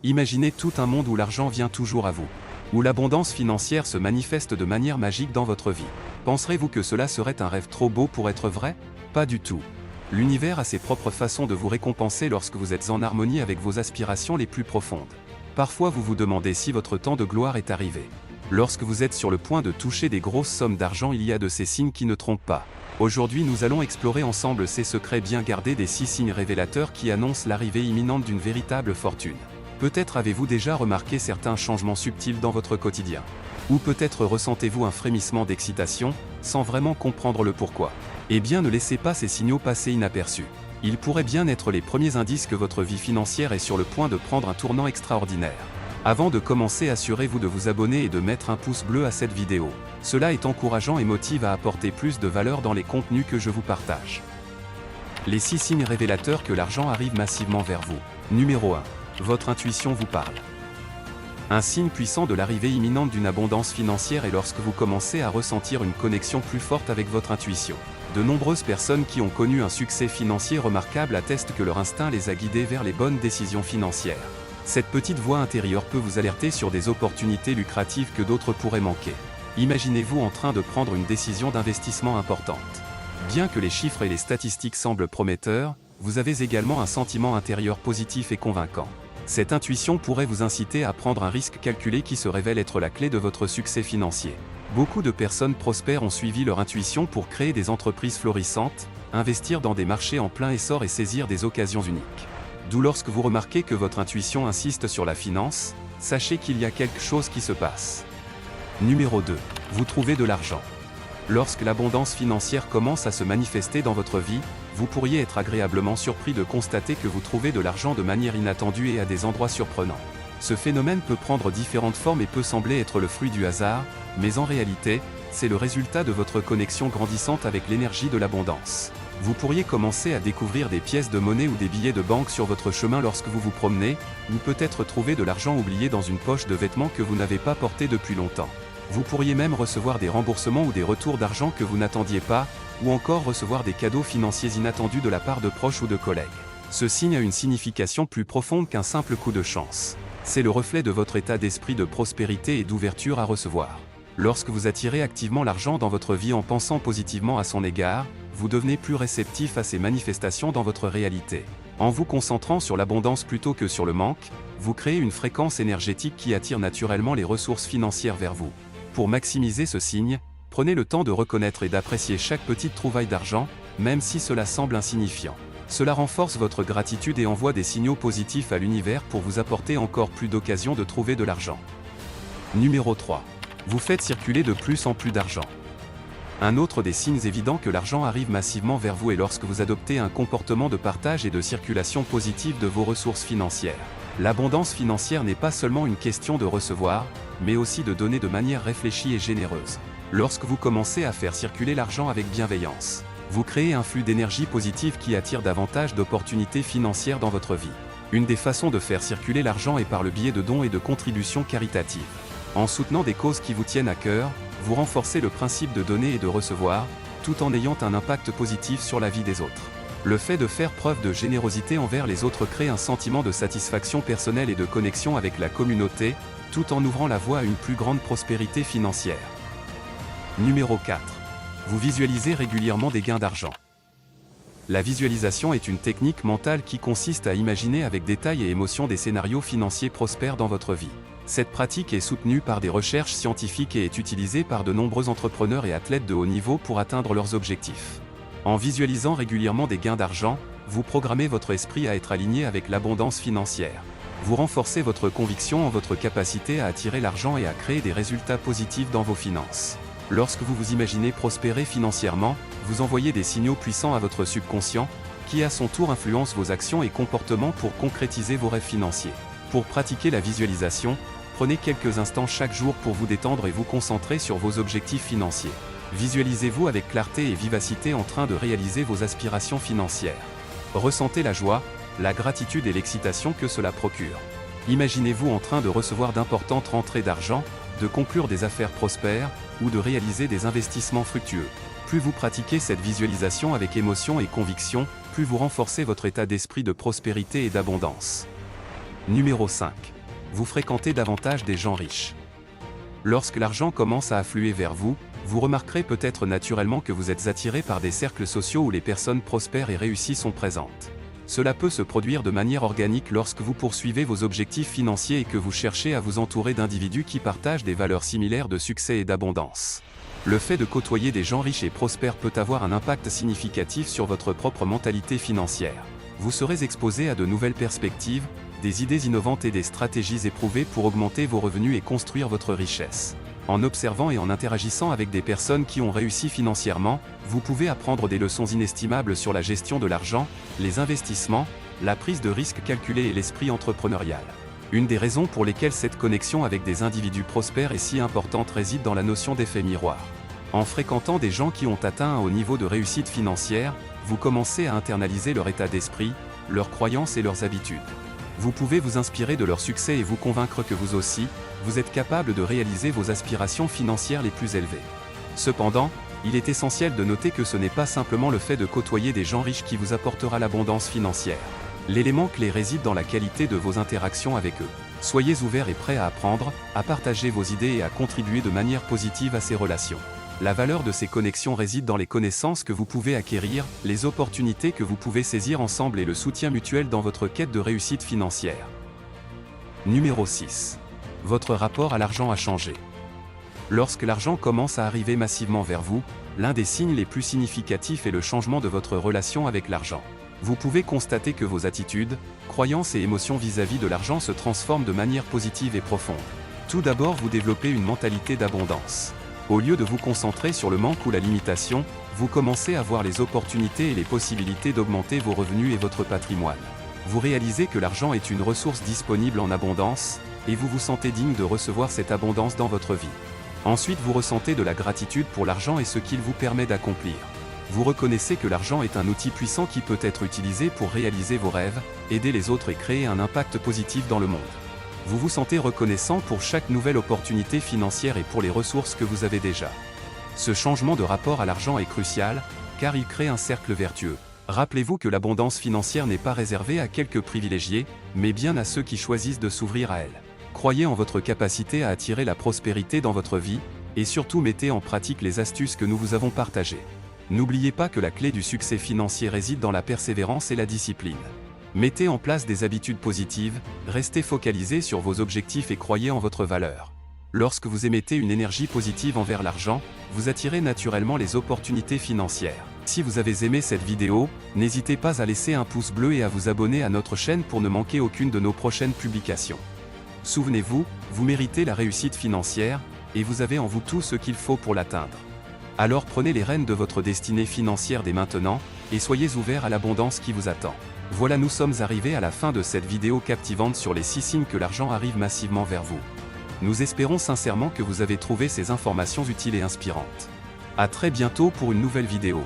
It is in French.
Imaginez tout un monde où l'argent vient toujours à vous. Où l'abondance financière se manifeste de manière magique dans votre vie. Penserez-vous que cela serait un rêve trop beau pour être vrai? Pas du tout. L'univers a ses propres façons de vous récompenser lorsque vous êtes en harmonie avec vos aspirations les plus profondes. Parfois vous vous demandez si votre temps de gloire est arrivé. Lorsque vous êtes sur le point de toucher des grosses sommes d'argent, il y a de ces signes qui ne trompent pas. Aujourd'hui nous allons explorer ensemble ces secrets bien gardés des 6 signes révélateurs qui annoncent l'arrivée imminente d'une véritable fortune. Peut-être avez-vous déjà remarqué certains changements subtils dans votre quotidien. Ou peut-être ressentez-vous un frémissement d'excitation, sans vraiment comprendre le pourquoi. Eh bien ne laissez pas ces signaux passer inaperçus. Ils pourraient bien être les premiers indices que votre vie financière est sur le point de prendre un tournant extraordinaire. Avant de commencer, assurez-vous de vous abonner et de mettre un pouce bleu à cette vidéo. Cela est encourageant et motive à apporter plus de valeur dans les contenus que je vous partage. Les 6 signes révélateurs que l'argent arrive massivement vers vous. Numéro 1. Votre intuition vous parle. Un signe puissant de l'arrivée imminente d'une abondance financière est lorsque vous commencez à ressentir une connexion plus forte avec votre intuition. De nombreuses personnes qui ont connu un succès financier remarquable attestent que leur instinct les a guidés vers les bonnes décisions financières. Cette petite voix intérieure peut vous alerter sur des opportunités lucratives que d'autres pourraient manquer. Imaginez-vous en train de prendre une décision d'investissement importante. Bien que les chiffres et les statistiques semblent prometteurs, vous avez également un sentiment intérieur positif et convaincant. Cette intuition pourrait vous inciter à prendre un risque calculé qui se révèle être la clé de votre succès financier. Beaucoup de personnes prospères ont suivi leur intuition pour créer des entreprises florissantes, investir dans des marchés en plein essor et saisir des occasions uniques. D'où lorsque vous remarquez que votre intuition insiste sur la finance, sachez qu'il y a quelque chose qui se passe. Numéro 2. Vous trouvez de l'argent. Lorsque l'abondance financière commence à se manifester dans votre vie, vous pourriez être agréablement surpris de constater que vous trouvez de l'argent de manière inattendue et à des endroits surprenants. Ce phénomène peut prendre différentes formes et peut sembler être le fruit du hasard, mais en réalité, c'est le résultat de votre connexion grandissante avec l'énergie de l'abondance. Vous pourriez commencer à découvrir des pièces de monnaie ou des billets de banque sur votre chemin lorsque vous vous promenez, ou peut-être trouver de l'argent oublié dans une poche de vêtements que vous n'avez pas porté depuis longtemps. Vous pourriez même recevoir des remboursements ou des retours d'argent que vous n'attendiez pas, ou encore recevoir des cadeaux financiers inattendus de la part de proches ou de collègues. Ce signe a une signification plus profonde qu'un simple coup de chance. C'est le reflet de votre état d'esprit de prospérité et d'ouverture à recevoir. Lorsque vous attirez activement l'argent dans votre vie en pensant positivement à son égard, vous devenez plus réceptif à ces manifestations dans votre réalité. En vous concentrant sur l'abondance plutôt que sur le manque, vous créez une fréquence énergétique qui attire naturellement les ressources financières vers vous. Pour maximiser ce signe, prenez le temps de reconnaître et d'apprécier chaque petite trouvaille d'argent, même si cela semble insignifiant. Cela renforce votre gratitude et envoie des signaux positifs à l'univers pour vous apporter encore plus d'occasions de trouver de l'argent. Numéro 3. Vous faites circuler de plus en plus d'argent. Un autre des signes évidents que l'argent arrive massivement vers vous est lorsque vous adoptez un comportement de partage et de circulation positive de vos ressources financières. L'abondance financière n'est pas seulement une question de recevoir, mais aussi de donner de manière réfléchie et généreuse. Lorsque vous commencez à faire circuler l'argent avec bienveillance, vous créez un flux d'énergie positive qui attire davantage d'opportunités financières dans votre vie. Une des façons de faire circuler l'argent est par le biais de dons et de contributions caritatives. En soutenant des causes qui vous tiennent à cœur, vous renforcez le principe de donner et de recevoir, tout en ayant un impact positif sur la vie des autres. Le fait de faire preuve de générosité envers les autres crée un sentiment de satisfaction personnelle et de connexion avec la communauté, tout en ouvrant la voie à une plus grande prospérité financière. Numéro 4. Vous visualisez régulièrement des gains d'argent. La visualisation est une technique mentale qui consiste à imaginer avec détail et émotion des scénarios financiers prospères dans votre vie. Cette pratique est soutenue par des recherches scientifiques et est utilisée par de nombreux entrepreneurs et athlètes de haut niveau pour atteindre leurs objectifs. En visualisant régulièrement des gains d'argent, vous programmez votre esprit à être aligné avec l'abondance financière. Vous renforcez votre conviction en votre capacité à attirer l'argent et à créer des résultats positifs dans vos finances. Lorsque vous vous imaginez prospérer financièrement, vous envoyez des signaux puissants à votre subconscient, qui à son tour influence vos actions et comportements pour concrétiser vos rêves financiers. Pour pratiquer la visualisation, prenez quelques instants chaque jour pour vous détendre et vous concentrer sur vos objectifs financiers. Visualisez-vous avec clarté et vivacité en train de réaliser vos aspirations financières. Ressentez la joie, la gratitude et l'excitation que cela procure. Imaginez-vous en train de recevoir d'importantes rentrées d'argent, de conclure des affaires prospères, ou de réaliser des investissements fructueux. Plus vous pratiquez cette visualisation avec émotion et conviction, plus vous renforcez votre état d'esprit de prospérité et d'abondance. Numéro 5. Vous fréquentez davantage des gens riches. Lorsque l'argent commence à affluer vers vous, vous remarquerez peut-être naturellement que vous êtes attiré par des cercles sociaux où les personnes prospères et réussies sont présentes. Cela peut se produire de manière organique lorsque vous poursuivez vos objectifs financiers et que vous cherchez à vous entourer d'individus qui partagent des valeurs similaires de succès et d'abondance. Le fait de côtoyer des gens riches et prospères peut avoir un impact significatif sur votre propre mentalité financière. Vous serez exposé à de nouvelles perspectives, des idées innovantes et des stratégies éprouvées pour augmenter vos revenus et construire votre richesse. En observant et en interagissant avec des personnes qui ont réussi financièrement, vous pouvez apprendre des leçons inestimables sur la gestion de l'argent, les investissements, la prise de risques calculée et l'esprit entrepreneurial. Une des raisons pour lesquelles cette connexion avec des individus prospères est si importante réside dans la notion d'effet miroir. En fréquentant des gens qui ont atteint un haut niveau de réussite financière, vous commencez à internaliser leur état d'esprit, leurs croyances et leurs habitudes. Vous pouvez vous inspirer de leur succès et vous convaincre que vous aussi, vous êtes capable de réaliser vos aspirations financières les plus élevées. Cependant, il est essentiel de noter que ce n'est pas simplement le fait de côtoyer des gens riches qui vous apportera l'abondance financière. L'élément clé réside dans la qualité de vos interactions avec eux. Soyez ouverts et prêts à apprendre, à partager vos idées et à contribuer de manière positive à ces relations. La valeur de ces connexions réside dans les connaissances que vous pouvez acquérir, les opportunités que vous pouvez saisir ensemble et le soutien mutuel dans votre quête de réussite financière. Numéro 6. Votre rapport à l'argent a changé. Lorsque l'argent commence à arriver massivement vers vous, l'un des signes les plus significatifs est le changement de votre relation avec l'argent. Vous pouvez constater que vos attitudes, croyances et émotions vis-à-vis de l'argent se transforment de manière positive et profonde. Tout d'abord, vous développez une mentalité d'abondance. Au lieu de vous concentrer sur le manque ou la limitation, vous commencez à voir les opportunités et les possibilités d'augmenter vos revenus et votre patrimoine. Vous réalisez que l'argent est une ressource disponible en abondance, et vous vous sentez digne de recevoir cette abondance dans votre vie. Ensuite, vous ressentez de la gratitude pour l'argent et ce qu'il vous permet d'accomplir. Vous reconnaissez que l'argent est un outil puissant qui peut être utilisé pour réaliser vos rêves, aider les autres et créer un impact positif dans le monde. Vous vous sentez reconnaissant pour chaque nouvelle opportunité financière et pour les ressources que vous avez déjà. Ce changement de rapport à l'argent est crucial, car il crée un cercle vertueux. Rappelez-vous que l'abondance financière n'est pas réservée à quelques privilégiés, mais bien à ceux qui choisissent de s'ouvrir à elle. Croyez en votre capacité à attirer la prospérité dans votre vie, et surtout mettez en pratique les astuces que nous vous avons partagées. N'oubliez pas que la clé du succès financier réside dans la persévérance et la discipline. Mettez en place des habitudes positives, restez focalisés sur vos objectifs et croyez en votre valeur. Lorsque vous émettez une énergie positive envers l'argent, vous attirez naturellement les opportunités financières. Si vous avez aimé cette vidéo, n'hésitez pas à laisser un pouce bleu et à vous abonner à notre chaîne pour ne manquer aucune de nos prochaines publications. Souvenez-vous, vous méritez la réussite financière, et vous avez en vous tout ce qu'il faut pour l'atteindre. Alors prenez les rênes de votre destinée financière dès maintenant, et soyez ouverts à l'abondance qui vous attend. Voilà, nous sommes arrivés à la fin de cette vidéo captivante sur les 6 signes que l'argent arrive massivement vers vous. Nous espérons sincèrement que vous avez trouvé ces informations utiles et inspirantes. À très bientôt pour une nouvelle vidéo.